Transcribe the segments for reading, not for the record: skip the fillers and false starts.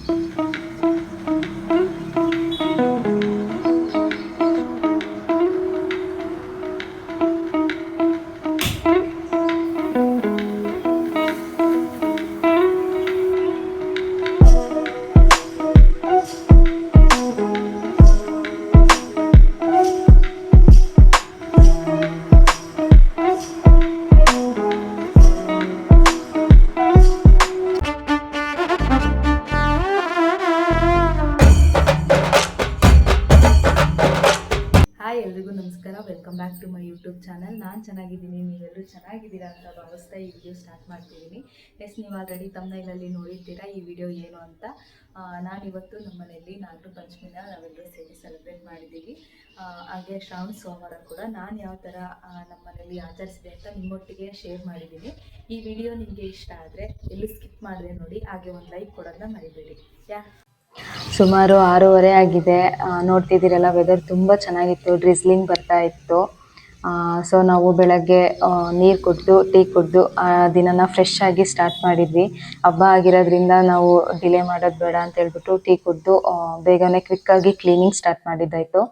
Hi ಎಲ್ರಿಗೂ ನಮಸ್ಕಾರ. Welcome back to my YouTube channel. ನಾನು ಚೆನ್ನಾಗಿದ್ದೀನಿ, ನೀವೆಲ್ಲರೂ ಚೆನ್ನಾಗಿದ್ದೀರಾ ಅಂತ ಭಾವಿಸ್ತಾ ಈ ವಿಡಿಯೋ ಸ್ಟಾರ್ಟ್ ಮಾಡ್ತಿದ್ದೀನಿ. ನೀವು ಆಲ್ರೆಡಿ ತಮ್ಮನೇಲಲ್ಲಿ ನೋಡಿರ್ತೀರಾ ಈ ವಿಡಿಯೋ ಏನು ಅಂತ. ನಾನಿವತ್ತು ನಮ್ಮ ಮನೆಯಲ್ಲಿ ನಾಗರ ಪಂಚಮಿನ ನಾವೆಲ್ಲರೂ ಸೇರಿ ಸೆಲೆಬ್ರೇಟ್ ಮಾಡಿದ್ದೀವಿ. ಹಾಗೆ ಶ್ರಾವಣ ಸೋಮವಾರ ಕೂಡ ನಾನು ಯಾವ ಥರ ನಮ್ಮ ಮನೆಯಲ್ಲಿ ಆಚರಿಸಿದೆ ಅಂತ ನಿಮ್ಮೊಟ್ಟಿಗೆ ಶೇರ್ ಮಾಡಿದ್ದೀನಿ. ಈ ವಿಡಿಯೋ ನಿಮಗೆ ಇಷ್ಟ ಆದರೆ ಎಲ್ಲೂ ಸ್ಕಿಪ್ ಮಾಡಿದೆ ನೋಡಿ, ಹಾಗೆ ಒಂದು ಲೈಕ್ ಕೊಡೋದನ್ನ ಮರಿಬೇಡಿ. ಸುಮಾರು 6:30 ಆಗಿದೆ. ನೋಡ್ತಿದ್ದೀರಲ್ಲ, ವೆದರ್ ತುಂಬ ಚೆನ್ನಾಗಿತ್ತು, ಡ್ರಿಸ್ಲಿಂಗ್ ಬರ್ತಾ ಇತ್ತು. ಸೊ ನಾವು ಬೆಳಗ್ಗೆ ನೀರು ಕುಡಿದು ಟೀ ಕುಡಿದು ದಿನನ ಫ್ರೆಶ್ ಆಗಿ ಸ್ಟಾರ್ಟ್ ಮಾಡಿದ್ವಿ. ಹಬ್ಬ ಆಗಿರೋದ್ರಿಂದ ನಾವು ಡಿಲೇ ಮಾಡೋದು ಬೇಡ ಅಂತ ಹೇಳ್ಬಿಟ್ಟು ಟೀ ಕುಡಿದು ಬೇಗನೆ ಕ್ವಿಕ್ಕಾಗಿ ಕ್ಲೀನಿಂಗ್ ಸ್ಟಾರ್ಟ್ ಮಾಡಿದ್ದಾಯಿತು.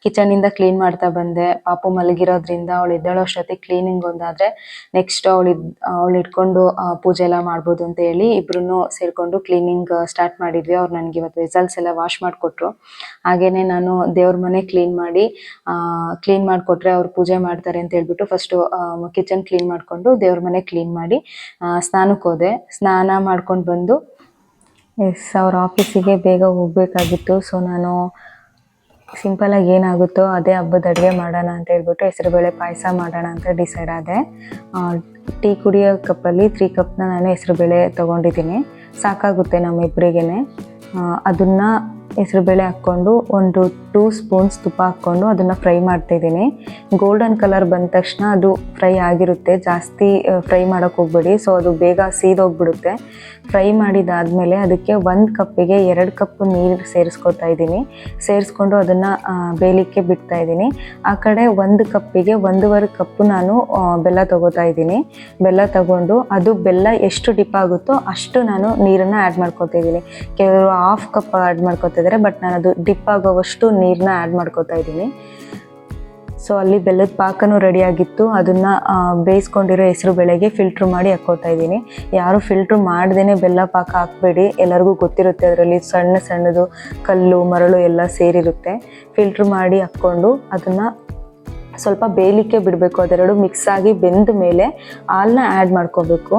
ಕಿಚನಿಂದ ಕ್ಲೀನ್ ಮಾಡ್ತಾ ಬಂದೆ. ಪಾಪು ಮಲಗಿರೋದ್ರಿಂದ ಅವಳು ಎದ್ದೇಳೋ ಅಷ್ಟೊತ್ತಿಗೆ ಕ್ಲೀನಿಂಗ್ ಒಂದಾದರೆ ನೆಕ್ಸ್ಟ್ ಅವಳು ಇಟ್ಕೊಂಡು ಪೂಜೆ ಎಲ್ಲ ಮಾಡ್ಬೋದು ಅಂತ ಹೇಳಿ ಇಬ್ರು ಸೇರಿಕೊಂಡು ಕ್ಲೀನಿಂಗ್ ಸ್ಟಾರ್ಟ್ ಮಾಡಿದ್ವಿ. ಅವ್ರು ನನಗೆ ಇವತ್ತು ವೆಸಲ್ಸ್ ಎಲ್ಲ ವಾಶ್ ಮಾಡಿಕೊಟ್ರು. ಹಾಗೆಯೇ ನಾನು ದೇವ್ರ ಮನೆ ಕ್ಲೀನ್ ಮಾಡಿಕೊಟ್ರೆ ಅವ್ರು ಪೂಜೆ ಮಾಡ್ತಾರೆ ಅಂತ ಹೇಳ್ಬಿಟ್ಟು ಫಸ್ಟು ಕಿಚನ್ ಕ್ಲೀನ್ ಮಾಡಿಕೊಂಡು ದೇವ್ರ ಮನೆ ಕ್ಲೀನ್ ಮಾಡಿ ಸ್ನಾನಕ್ಕೆ ಹೋದೆ. ಸ್ನಾನ ಮಾಡ್ಕೊಂಡು ಬಂದು ಅವ್ರ ಆಫೀಸಿಗೆ ಬೇಗ ಹೋಗಬೇಕಾಗಿತ್ತು. ಸೊ ನಾನು ಸಿಂಪಲಾಗಿ ಏನಾಗುತ್ತೋ ಅದೇ ಹಬ್ಬದ ಅಡುಗೆ ಮಾಡೋಣ ಅಂತ ಹೇಳ್ಬಿಟ್ಟು ಹೆಸರುಬೇಳೆ ಪಾಯಸ ಮಾಡೋಣ ಅಂತ ಡಿಸೈಡ್ ಆದೆ. ಟೀ ಕುಡಿಯೋ ಕಪ್ಪಲ್ಲಿ 3 ಕಪ್ನ ನಾನು ಹೆಸರುಬೇಳೆ ತೊಗೊಂಡಿದ್ದೀನಿ. ಸಾಕಾಗುತ್ತೆ ನಮ್ಮಿಬ್ಬರಿಗೇ. ಅದನ್ನು ಹೆಸರುಬೇಳೆ ಹಾಕ್ಕೊಂಡು ಒಂದು 2 ಸ್ಪೂನ್ಸ್ ತುಪ್ಪ ಹಾಕ್ಕೊಂಡು ಅದನ್ನು ಫ್ರೈ ಮಾಡ್ತಾಯಿದ್ದೀನಿ. ಗೋಲ್ಡನ್ ಕಲರ್ ಬಂದ ತಕ್ಷಣ ಅದು ಫ್ರೈ ಆಗಿರುತ್ತೆ, ಜಾಸ್ತಿ ಫ್ರೈ ಮಾಡೋಕ್ಕೆ ಹೋಗ್ಬೇಡಿ, ಸೊ ಅದು ಬೇಗ ಸೀದೋಗ್ಬಿಡುತ್ತೆ. ಫ್ರೈ ಮಾಡಿದಾದಮೇಲೆ ಅದಕ್ಕೆ 1 ಕಪ್ಪಿಗೆ 2 ಕಪ್ ನೀರು ಸೇರಿಸ್ಕೊತಾ ಇದ್ದೀನಿ. ಸೇರಿಸ್ಕೊಂಡು ಅದನ್ನು ಬೇಯಲಿಕ್ಕೆ ಬಿಡ್ತಾ ಇದ್ದೀನಿ. ಆ ಕಡೆ 1 ಕಪ್ಪಿಗೆ 1.5 ಕಪ್ಪು ನಾನು ಬೆಲ್ಲ ತೊಗೋತಾ ಇದ್ದೀನಿ. ಬೆಲ್ಲ ತಗೊಂಡು ಅದು ಬೆಲ್ಲ ಎಷ್ಟು ಡಿಪ್ ಆಗುತ್ತೋ ಅಷ್ಟು ನಾನು ನೀರನ್ನು ಆ್ಯಡ್ ಮಾಡ್ಕೊತಾ ಇದ್ದೀನಿ. ಕೆಲವರು 1/2 ಕಪ್ ಆ್ಯಡ್ ಮಾಡ್ಕೊತಾ ಇದ್ದಾರೆ, ಬಟ್ ನಾನು ಅದು ಡಿಪ್ ಆಗೋವಷ್ಟು ನೀರನ್ನ ಆ್ಯಡ್ ಮಾಡ್ಕೊತಾ ಇದ್ದೀನಿ. ಸೊ ಅಲ್ಲಿ ಬೆಲ್ಲದ ಪಾಕನೂ ರೆಡಿಯಾಗಿತ್ತು. ಅದನ್ನು ಬೇಯಿಸ್ಕೊಂಡಿರೋ ಹೆಸರು ಬೇಳೆಗೆ ಫಿಲ್ಟ್ರ್ ಮಾಡಿ ಹಾಕ್ಕೋತಾ ಇದ್ದೀನಿ. ಯಾರು ಫಿಲ್ಟ್ರ್ ಮಾಡ್ದೇ ಬೆಲ್ಲ ಪಾಕ ಹಾಕಬೇಡಿ, ಎಲ್ಲರಿಗೂ ಗೊತ್ತಿರುತ್ತೆ ಅದರಲ್ಲಿ ಸಣ್ಣದು ಕಲ್ಲು ಮರಳು ಎಲ್ಲ ಸೇರಿರುತ್ತೆ. ಫಿಲ್ಟ್ರ್ ಮಾಡಿ ಹಾಕ್ಕೊಂಡು ಅದನ್ನು ಸ್ವಲ್ಪ ಬೇಯಲಿಕ್ಕೆ ಬಿಡಬೇಕು. ಅದೆರಡು ಮಿಕ್ಸ್ ಆಗಿ ಬೆಂದ ಮೇಲೆ ಹಾಲನ್ನ ಆ್ಯಡ್ ಮಾಡ್ಕೋಬೇಕು.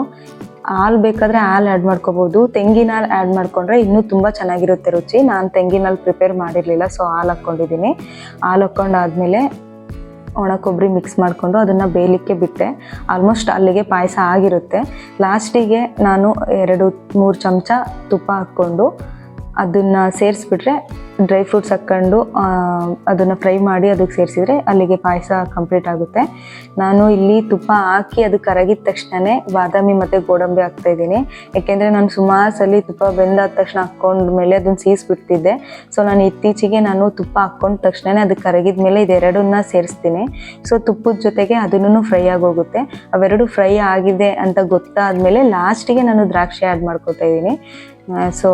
ಹಾಲು ಬೇಕಾದರೆ ಹಾಲು ಆ್ಯಡ್ ಮಾಡ್ಕೋಬೋದು. ತೆಂಗಿನ ಹಾಲು ಆ್ಯಡ್ ಮಾಡಿಕೊಂಡ್ರೆ ಇನ್ನೂ ತುಂಬ ಚೆನ್ನಾಗಿರುತ್ತೆ ರುಚಿ. ನಾನು ತೆಂಗಿನ ಹಾಲು ಪ್ರಿಪೇರ್ ಮಾಡಿರಲಿಲ್ಲ, ಸೊ ಹಾಲು ಹಾಕ್ಕೊಂಡಿದ್ದೀನಿ. ಹಾಲು ಹಾಕ್ಕೊಂಡಾದ್ಮೇಲೆ ಒಣ ಕೊಬ್ಬರಿ ಮಿಕ್ಸ್ ಮಾಡಿಕೊಂಡು ಅದನ್ನು ಬೇಯಲಿಕ್ಕೆ ಬಿಟ್ಟೆ. ಆಲ್ಮೋಸ್ಟ್ ಅಲ್ಲಿಗೆ ಪಾಯಸ ಆಗಿರುತ್ತೆ. ಲಾಸ್ಟಿಗೆ ನಾನು 2-3 ಚಮಚ ತುಪ್ಪ ಹಾಕ್ಕೊಂಡು ಅದನ್ನು ಸೇರಿಸ್ಬಿಟ್ರೆ, ಡ್ರೈ ಫ್ರೂಟ್ಸ್ ಹಾಕ್ಕೊಂಡು ಅದನ್ನು ಫ್ರೈ ಮಾಡಿ ಅದಕ್ಕೆ ಸೇರಿಸಿದ್ರೆ ಅಲ್ಲಿಗೆ ಪಾಯಸ ಕಂಪ್ಲೀಟ್ ಆಗುತ್ತೆ. ನಾನು ಇಲ್ಲಿ ತುಪ್ಪ ಹಾಕಿ ಅದು ಕರಗಿದ ತಕ್ಷಣವೇ ಬಾದಾಮಿ ಮತ್ತು ಗೋಡಂಬಿ ಹಾಕ್ತಾಯಿದ್ದೀನಿ. ಯಾಕೆಂದರೆ ನಾನು ಸುಮಾರು ಸಲ ತುಪ್ಪ ಬೆಂದಾದ ತಕ್ಷಣ ಹಾಕ್ಕೊಂಡ್ಮೇಲೆ ಅದನ್ನು ಸೀಸ್ಬಿಡ್ತಿದ್ದೆ. ಸೊ ನಾನು ಇತ್ತೀಚೆಗೆ ತುಪ್ಪ ಹಾಕ್ಕೊಂಡ ತಕ್ಷಣವೇ ಅದು ಕರಗಿದ ಮೇಲೆ ಇದೆರಡನ್ನ ಸೇರಿಸ್ತೀನಿ. ಸೊ ತುಪ್ಪದ ಜೊತೆಗೆ ಅದನ್ನು ಫ್ರೈ ಆಗೋಗುತ್ತೆ. ಅವೆರಡು ಫ್ರೈ ಆಗಿದೆ ಅಂತ ಗೊತ್ತಾದಮೇಲೆ ಲಾಸ್ಟಿಗೆ ನಾನು ದ್ರಾಕ್ಷಿ ಆ್ಯಡ್ ಮಾಡ್ಕೊತಾ ಇದ್ದೀನಿ. ಸೊ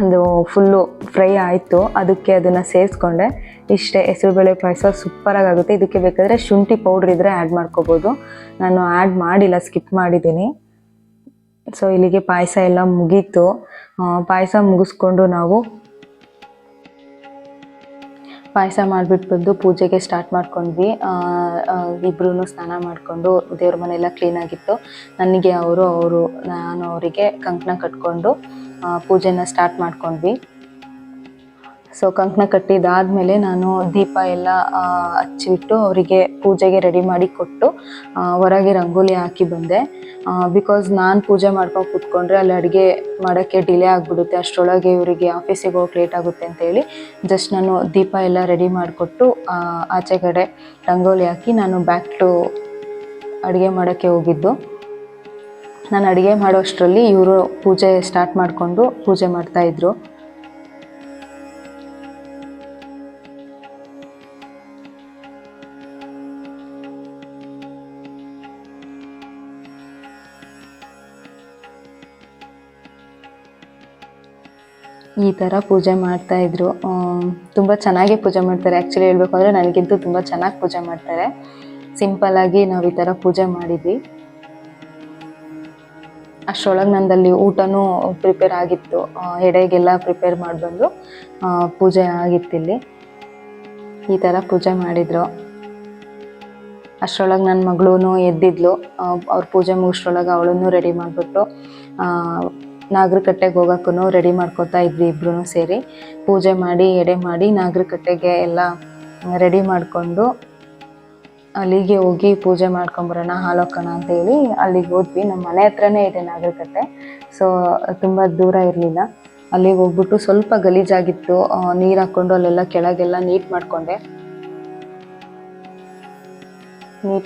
ಅದು ಫುಲ್ಲು ಫ್ರೈ ಆಯಿತು. ಅದಕ್ಕೆ ಅದನ್ನು ಸೇರಿಸ್ಕೊಂಡೆ. ಇಷ್ಟೇ, ಹೆಸರುಬೇಳೆ ಪಾಯಸ ಸೂಪರಾಗಿ ಆಗುತ್ತೆ. ಇದಕ್ಕೆ ಬೇಕಾದರೆ ಶುಂಠಿ ಪೌಡ್ರ್ ಇದ್ದರೆ ಆ್ಯಡ್ ಮಾಡ್ಕೋಬೋದು. ನಾನು ಆ್ಯಡ್ ಮಾಡಿಲ್ಲ, ಸ್ಕಿಪ್ ಮಾಡಿದ್ದೀನಿ. ಸೊ ಇಲ್ಲಿಗೆ ಪಾಯಸ ಎಲ್ಲ ಮುಗೀತು. ಪಾಯಸ ಮುಗಿಸ್ಕೊಂಡು ನಾವು ಪಾಯಸ ಮಾಡಿಬಿಟ್ಟು ಬಂದು ಪೂಜೆಗೆ ಸ್ಟಾರ್ಟ್ ಮಾಡ್ಕೊಂಡ್ವಿ. ಇಬ್ಬರೂ ಸ್ನಾನ ಮಾಡಿಕೊಂಡು ದೇವ್ರ ಮನೆಯೆಲ್ಲ ಕ್ಲೀನಾಗಿತ್ತು. ನನಗೆ ನಾನು ಅವರಿಗೆ ಕಂಕಣ ಕಟ್ಕೊಂಡು ಪೂಜೆನ ಸ್ಟಾರ್ಟ್ ಮಾಡ್ಕೊಂಡ್ವಿ. ಸೊ ಕಂಕಣ ಕಟ್ಟಿದಾದಮೇಲೆ ನಾನು ದೀಪ ಎಲ್ಲ ಹಚ್ಚಿಬಿಟ್ಟು ಅವರಿಗೆ ಪೂಜೆಗೆ ರೆಡಿ ಮಾಡಿ ಕೊಟ್ಟು ಹೊರಗೆ ರಂಗೋಲಿ ಹಾಕಿ ಬಂದೆ. ಬಿಕಾಸ್ ನಾನು ಪೂಜೆ ಮಾಡ್ಕೊಂಡು ಕೂತ್ಕೊಂಡ್ರೆ ಅಲ್ಲಿ ಅಡುಗೆ ಮಾಡೋಕ್ಕೆ ಡಿಲೇ ಆಗಿಬಿಡುತ್ತೆ. ಅಷ್ಟರೊಳಗೆ ಇವರಿಗೆ ಆಫೀಸಿಗೆ ಹೋಗಿ ಲೇಟ್ ಆಗುತ್ತೆ ಅಂತೇಳಿ ಜಸ್ಟ್ ನಾನು ದೀಪ ಎಲ್ಲ ರೆಡಿ ಮಾಡಿಕೊಟ್ಟು ಆಚೆ ಕಡೆ ರಂಗೋಲಿ ಹಾಕಿ ನಾನು ಬ್ಯಾಕ್ ಟು ಅಡುಗೆ ಮಾಡೋಕ್ಕೆ ಹೋಗಿದ್ದು. ನಾನು ಅಡುಗೆ ಮಾಡೋ ಅಷ್ಟರಲ್ಲಿ ಇವರು ಪೂಜೆ ಸ್ಟಾರ್ಟ್ ಮಾಡಿಕೊಂಡು ಪೂಜೆ ಮಾಡ್ತಾಯಿದ್ರು. ಈ ಥರ ಪೂಜೆ ಮಾಡ್ತಾಯಿದ್ರು. ತುಂಬ ಚೆನ್ನಾಗಿ ಪೂಜೆ ಮಾಡ್ತಾರೆ. ಆ್ಯಕ್ಚುಲಿ ಹೇಳ್ಬೇಕು ಅಂದರೆ ನನಗಿಂತೂ ತುಂಬ ಚೆನ್ನಾಗಿ ಪೂಜೆ ಮಾಡ್ತಾರೆ. ಸಿಂಪಲ್ಲಾಗಿ ನಾವು ಈ ಥರ ಪೂಜೆ ಮಾಡಿದ್ವಿ. ಅಷ್ಟರೊಳಗೆ ನಂದಲ್ಲಿ ಊಟನೂ ಪ್ರಿಪೇರ್ ಆಗಿತ್ತು. ಎಡೆಗೆಲ್ಲ ಪ್ರಿಪೇರ್ ಮಾಡಿಬಂದು ಪೂಜೆ ಆಗಿತ್ತಿಲ್ಲಿ. ಈ ಥರ ಪೂಜೆ ಮಾಡಿದರು. ಅಷ್ಟರೊಳಗೆ ನನ್ನ ಮಗಳೂ ಎದ್ದಿದ್ಲು. ಅವ್ರ ಪೂಜೆ ಮುಗಿಸ್ರೊಳಗೆ ಅವಳನ್ನು ರೆಡಿ ಮಾಡಿಬಿಟ್ಟು ನಾಗರಕಟ್ಟೆಗೆ ಹೋಗೋಕ್ಕೂ ರೆಡಿ ಮಾಡ್ಕೊತಾ ಇದ್ವಿ ಇಬ್ಬರೂ ಸೇರಿ. ಪೂಜೆ ಮಾಡಿ ಎಡೆ ಮಾಡಿ ನಾಗರಕಟ್ಟೆಗೆ ಎಲ್ಲ ರೆಡಿ ಮಾಡಿಕೊಂಡು ಅಲ್ಲಿಗೆ ಹೋಗಿ ಪೂಜೆ ಮಾಡ್ಕೊಂಬರೋಣ, ಹಾಲು ಹಾಕೋಣ ಅಂತೇಳಿ ಅಲ್ಲಿಗೆ ಹೋದ್ವಿ. ನಮ್ಮ ಮನೆ ಹತ್ರನೇ ಇದೆ ನಾಗರಕಟ್ಟೆ, ಸೊ ತುಂಬ ದೂರ ಇರಲಿಲ್ಲ. ಅಲ್ಲಿಗೆ ಹೋಗ್ಬಿಟ್ಟು ಸ್ವಲ್ಪ ಗಲೀಜಾಗಿತ್ತು, ನೀರು ಹಾಕ್ಕೊಂಡು ಅಲ್ಲೆಲ್ಲ ಕೆಳಗೆಲ್ಲ ನೀಟ್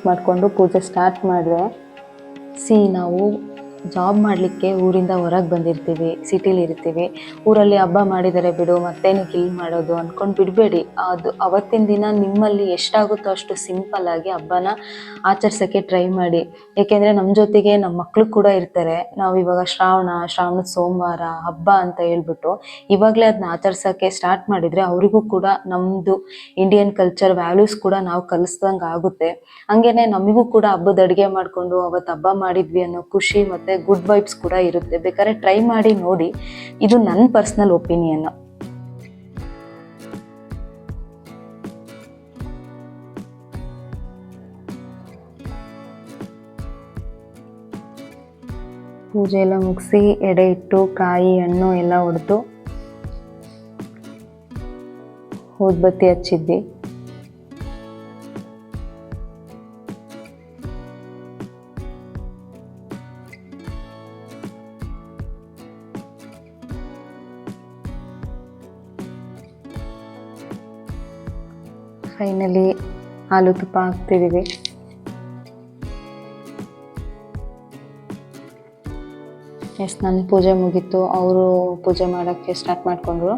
ಮಾಡಿಕೊಂಡು ಪೂಜೆ ಸ್ಟಾರ್ಟ್ ಮಾಡಿದೆ. ನಾವು ಜಾಬ್ ಮಾಡಲಿಕ್ಕೆ ಊರಿಂದ ಹೊರಗೆ ಬಂದಿರ್ತೀವಿ, ಸಿಟಿಲಿ ಇರ್ತೀವಿ. ಊರಲ್ಲಿ ಹಬ್ಬ ಮಾಡಿದ್ದಾರೆ ಬಿಡು, ಮತ್ತೇನಕ್ಕೆ ಇಲ್ಲಿ ಮಾಡೋದು ಅಂದ್ಕೊಂಡು ಬಿಡಬೇಡಿ. ಅದು ಅವತ್ತಿನ ದಿನ ನಿಮ್ಮಲ್ಲಿ ಎಷ್ಟಾಗುತ್ತೋ ಅಷ್ಟು ಸಿಂಪಲ್ಲಾಗಿ ಹಬ್ಬನ ಆಚರಿಸೋಕ್ಕೆ ಟ್ರೈ ಮಾಡಿ. ಏಕೆಂದರೆ ನಮ್ಮ ಜೊತೆಗೆ ನಮ್ಮ ಮಕ್ಕಳು ಕೂಡ ಇರ್ತಾರೆ. ನಾವು ಇವಾಗ ಶ್ರಾವಣದ ಸೋಮವಾರ ಹಬ್ಬ ಅಂತ ಹೇಳ್ಬಿಟ್ಟು ಇವಾಗಲೇ ಅದನ್ನ ಆಚರಿಸೋಕ್ಕೆ ಸ್ಟಾರ್ಟ್ ಮಾಡಿದರೆ ಅವರಿಗೂ ಕೂಡ ನಮ್ಮದು ಇಂಡಿಯನ್ ಕಲ್ಚರ್ ವ್ಯಾಲ್ಯೂಸ್ ಕೂಡ ನಾವು ಕಲಿಸ್ದಂಗೆ ಆಗುತ್ತೆ. ಹಂಗೇನೆ ನಮಗೂ ಕೂಡ ಹಬ್ಬದ ಅಡುಗೆ ಮಾಡಿಕೊಂಡು ಅವತ್ತು ಹಬ್ಬ ಮಾಡಿದ್ವಿ ಅನ್ನೋ ಖುಷಿ ಮತ್ತು ಗುಡ್ ವೈಬ್ಸ್ ಕೂಡ ಇರುತ್ತೆ. ಬೇಕಾದ್ರೆ ಟ್ರೈ ಮಾಡಿ ನೋಡಿ. ಇದು ನನ್ನ ಪರ್ಸ್ನಲ್ ಒಪಿನಿಯನ್. ಪೂಜೆ ಎಲ್ಲ ಮುಗಿಸಿ ಎಡೆ ಇಟ್ಟು ಕಾಯಿ ಹಣ್ಣು ಎಲ್ಲ ಹೊಡೆದು ಊದ್ಬತ್ತಿ ಹಚ್ಚಿದ್ವಿ. ಫೈನಲಿ ಹಾಲು ತುಪ್ಪ ಹಾಕ್ತಿದ್ದೀವಿ. ನನ್ನ ಪೂಜೆ ಮುಗೀತು. ಅವರು ಪೂಜೆ ಮಾಡೋಕ್ಕೆ ಸ್ಟಾರ್ಟ್ ಮಾಡಿಕೊಂಡ್ರು.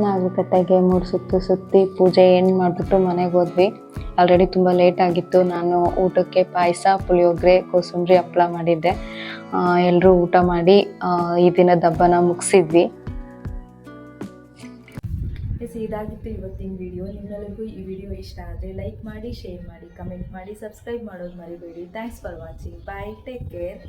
ನಾಗರಕಟ್ಟೆಗೆ 3 ಸುತ್ತು ಸುತ್ತಿ ಪೂಜೆ ಎಂಡ್ ಮಾಡಿಬಿಟ್ಟು ಮನೆಗೆ ಹೋದ್ವಿ. ಆಲ್ರೆಡಿ ತುಂಬ ಲೇಟ್ ಆಗಿತ್ತು. ನಾನು ಊಟಕ್ಕೆ ಪಾಯಸ, ಪುಳಿಯೋಗರೆ, ಕೋಸಂಬರಿ, ಹಪ್ಪಳ ಮಾಡಿದ್ದೆ. ಎಲ್ಲರೂ ಊಟ ಮಾಡಿ ಈ ದಿನದ ಹಬ್ಬನ ಮುಗಿಸಿದ್ವಿ. ಇದಾಗಿತ್ತು ಇವತ್ತಿನ ವಿಡಿಯೋ. ನಿಮ್ಮೆಲ್ಲರಿಗೂ ಈ ವಿಡಿಯೋ ಇಷ್ಟ ಆದರೆ ಲೈಕ್ ಮಾಡಿ, ಶೇರ್ ಮಾಡಿ, ಕಮೆಂಟ್ ಮಾಡಿ, ಸಬ್ಸ್ಕ್ರೈಬ್ ಮಾಡೋದು ಮರಿಬೇಡಿ. Thanks for watching. Bye, take care.